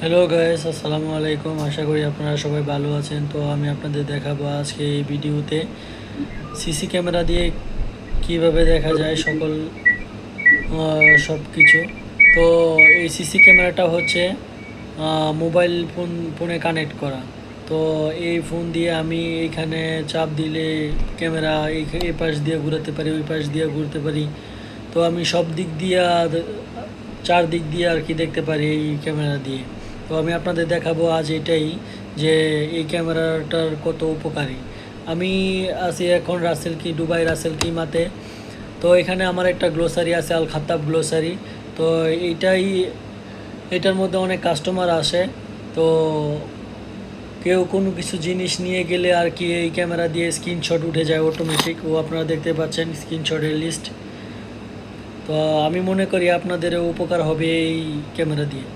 Hello guys, আসসালামু আলাইকুম। আশা করি আপনারা সবাই ভালো আছেন। তো আমি আপনাদের দেখাবো আজকে এই ভিডিওতে সিসি ক্যামেরা দিয়ে কিভাবে দেখা যায় সকল সব কিছু। তো এই সিসি ক্যামেরাটা হচ্ছে মোবাইল ফোনে কানেক্ট করা। তো এই ফোন দিয়ে আমি এইখানে চাপ দিলে ক্যামেরা এই পাশ দিয়ে ঘুরাতে পারি, ওই পাশ দিয়ে ঘুরতে পারি। তো আমি সব দিক দিয়ে চারদিক দিয়ে আর কি দেখতে পারি এই ক্যামেরা দিয়ে। তো আমি আপনাদের দেখাবো আজ এটাই, যে এই ক্যামেরাটার কত উপকারী। আমি আছি এখন দুবাই রাসেল কিমাতে। তো এখানে আমার একটা গ্লোসারি আছে, আল খাতাব গ্লোসারি। তো এটার মধ্যে অনেক কাস্টমার আসে। তো কেউ কোনো কিছু জিনিস নিয়ে গেলে আর কি এই ক্যামেরা দিয়ে স্ক্রিনশট উঠে যায় অটোমেটিক। আপনারা দেখতে পাচ্ছেন স্ক্রিনশটের লিস্ট। তো আমি মনে করি আপনাদেরও উপকার হবে এই ক্যামেরা দিয়ে।